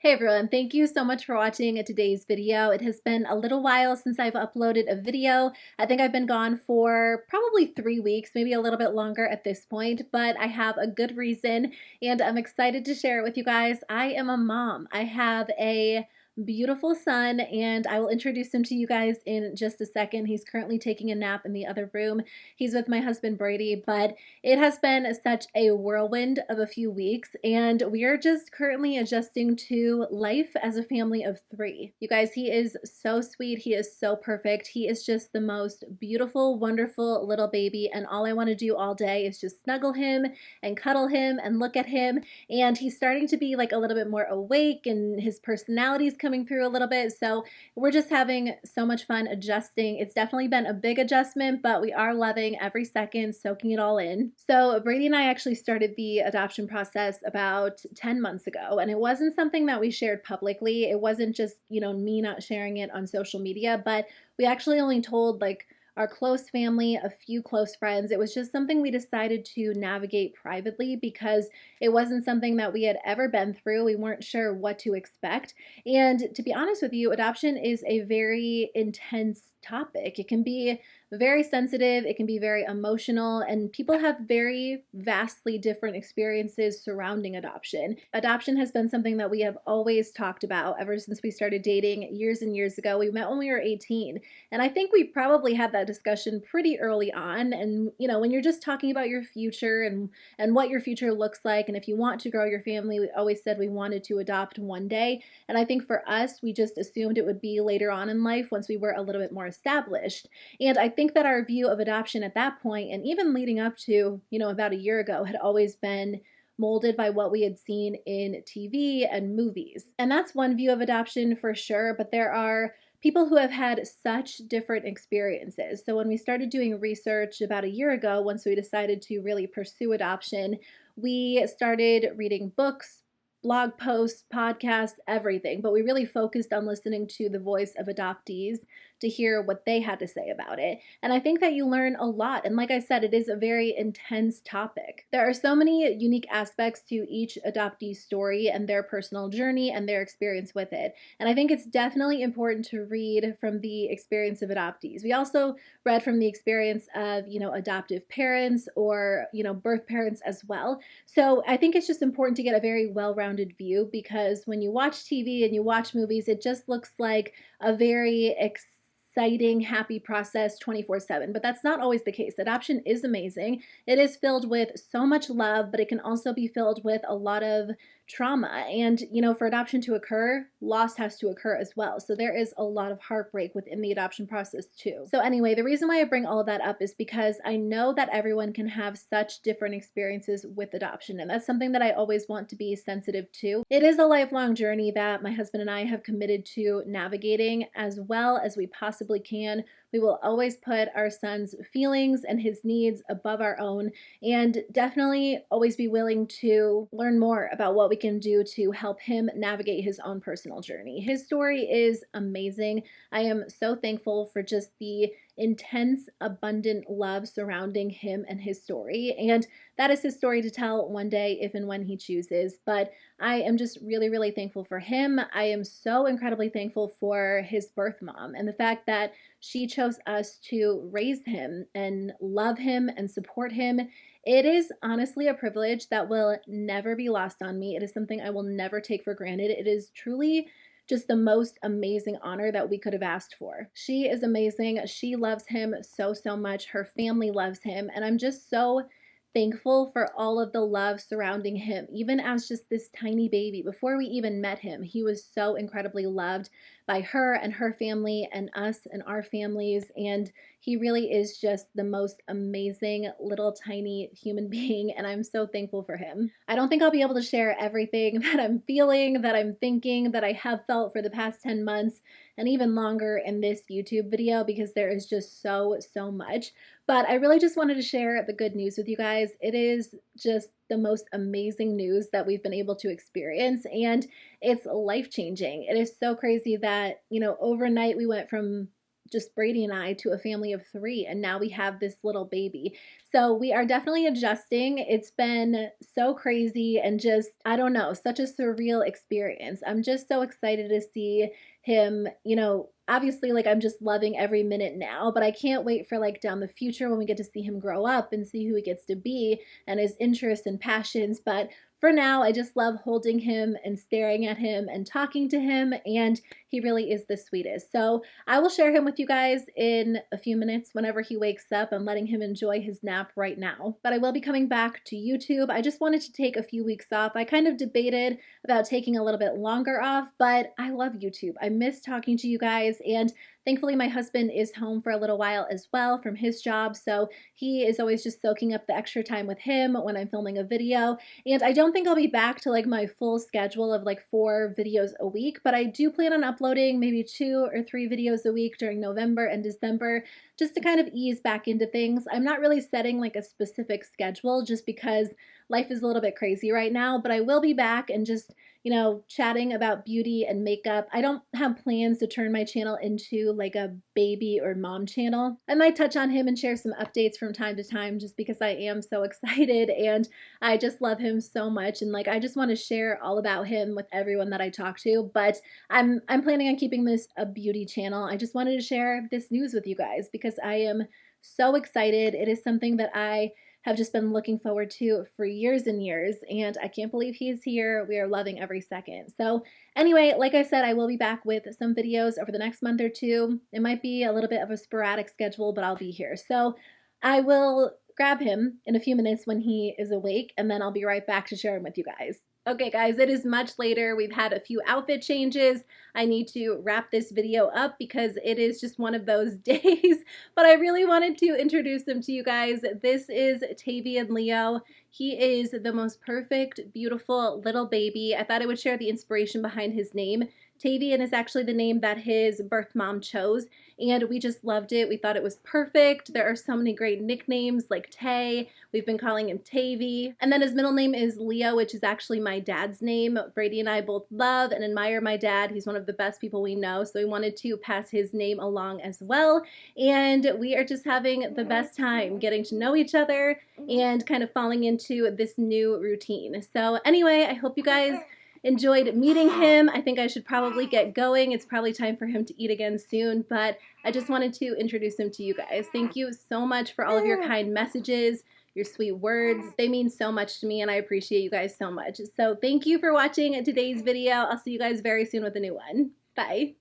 Hey everyone, thank you so much for watching today's video. It has been a little while since I've uploaded a video. I think I've been gone for probably 3 weeks, maybe a little bit longer at this point, but I have a good reason and I'm excited to share it with you guys. I am a mom. I have a beautiful son and I will introduce him to you guys in just a second. He's currently taking a nap in the other room. He's with my husband Brady, but it has been such a whirlwind of a few weeks, and we are just currently adjusting to life as a family of three. You guys, he is so sweet. He is so perfect. He is just the most beautiful, wonderful little baby, and all I want to do all day is just snuggle him and cuddle him and look at him, and he's starting to be like a little bit more awake, and his personality is coming through a little bit, so we're just having so much fun adjusting. It's definitely been a big adjustment, but we are loving every second, soaking it all in. So Brady and I actually started the adoption process about 10 months ago, and it wasn't something that we shared publicly. It wasn't just, me not sharing it on social media, but we actually only told like our close family, a few close friends. It was just something we decided to navigate privately because it wasn't something that we had ever been through. We weren't sure what to expect. And to be honest with you, adoption is a very intense topic. It can be very sensitive, it can be very emotional, and people have very vastly different experiences surrounding adoption. Adoption has been something that we have always talked about ever since we started dating years and years ago. We met when we were 18, and I think we probably had that discussion pretty early on. And when you're just talking about your future and what your future looks like, and if you want to grow your family, we always said we wanted to adopt one day. And I think for us, we just assumed it would be later on in life once we were a little bit more established. And I think that our view of adoption at that point, and even leading up to, about a year ago, had always been molded by what we had seen in TV and movies. And that's one view of adoption for sure, but there are people who have had such different experiences. So when we started doing research about a year ago, once we decided to really pursue adoption, we started reading books, blog posts, podcasts, everything, but we really focused on listening to the voice of adoptees to hear what they had to say about it. And I think that you learn a lot. And like I said, it is a very intense topic. There are so many unique aspects to each adoptee's story and their personal journey and their experience with it. And I think it's definitely important to read from the experience of adoptees. We also read from the experience of, adoptive parents or, birth parents as well. So I think it's just important to get a very well-rounded view, because when you watch TV and you watch movies, it just looks like a very exciting, happy process 24/7. But that's not always the case. Adoption is amazing. It is filled with so much love, but it can also be filled with a lot of trauma. And, for adoption to occur, loss has to occur as well. So there is a lot of heartbreak within the adoption process too. So anyway, the reason why I bring all of that up is because I know that everyone can have such different experiences with adoption. And that's something that I always want to be sensitive to. It is a lifelong journey that my husband and I have committed to navigating as well as we possibly can. We will always put our son's feelings and his needs above our own, and definitely always be willing to learn more about what we can do to help him navigate his own personal journey. His story is amazing. I am so thankful for just the intense, abundant love surrounding him and his story. And that is his story to tell one day if and when he chooses. But I am just really, really thankful for him. I am so incredibly thankful for his birth mom and the fact that she chose us to raise him and love him and support him. It is honestly a privilege that will never be lost on me. It is something I will never take for granted. It is truly just the most amazing honor that we could have asked for. She is amazing. She loves him so, so much. Her family loves him. And I'm just so thankful for all of the love surrounding him. Even as just this tiny baby, before we even met him, he was so incredibly loved by her and her family and us and our families. And he really is just the most amazing little tiny human being, and I'm so thankful for him. I don't think I'll be able to share everything that I'm feeling, that I'm thinking, that I have felt for the past 10 months and even longer in this YouTube video, because there is just so much. But I really just wanted to share the good news with you guys. It is just the most amazing news that we've been able to experience, and it's life-changing. It is so crazy that, overnight we went from just Brady and I to a family of 3, and now we have this little baby. So we are definitely adjusting. It's been so crazy and just, I don't know, such a surreal experience. I'm just so excited to see him, obviously, like, I'm just loving every minute now, but I can't wait for like down the future when we get to see him grow up and see who he gets to be and his interests and passions. But for now, I just love holding him and staring at him and talking to him, and he really is the sweetest. So I will share him with you guys in a few minutes whenever he wakes up. I'm letting him enjoy his nap right now. But I will be coming back to YouTube. I just wanted to take a few weeks off. I kind of debated about taking a little bit longer off, but I love YouTube. I miss talking to you guys, and thankfully my husband is home for a little while as well from his job, so he is always just soaking up the extra time with him when I'm filming a video. And I don't think I'll be back to like my full schedule of like 4 videos a week, but I do plan on uploading maybe 2 or 3 videos a week during November and December, just to kind of ease back into things. I'm not really setting like a specific schedule just because life is a little bit crazy right now, but I will be back and just, chatting about beauty and makeup. I don't have plans to turn my channel into like a baby or mom channel. I might touch on him and share some updates from time to time just because I am so excited and I just love him so much, and like I just want to share all about him with everyone that I talk to. But I'm planning on keeping this a beauty channel. I just wanted to share this news with you guys because I am so excited. It is something that I have just been looking forward to for years and years, and I can't believe he's here. We are loving every second. So anyway, like I said, I will be back with some videos over the next month or 2. It might be a little bit of a sporadic schedule, but I'll be here. So I will grab him in a few minutes when he is awake, and then I'll be right back to share him with you guys. Okay guys, it is much later. We've had a few outfit changes. I need to wrap this video up because it is just one of those days, but I really wanted to introduce him to you guys. This is Tavian Leo. He is the most perfect, beautiful little baby. I thought I would share the inspiration behind his name. Tavian is actually the name that his birth mom chose, and we just loved it. We thought it was perfect. There are so many great nicknames like Tay. We've been calling him Tavy. And then his middle name is Leo, which is actually my dad's name. Brady and I both love and admire my dad. He's one of the best people we know, so we wanted to pass his name along as well. And we are just having the best time getting to know each other and kind of falling into this new routine. So anyway, I hope you guys enjoyed meeting him. I think I should probably get going. It's probably time for him to eat again soon, but I just wanted to introduce him to you guys. Thank you so much for all of your kind messages, your sweet words. They mean so much to me, and I appreciate you guys so much. So thank you for watching today's video. I'll see you guys very soon with a new one. Bye.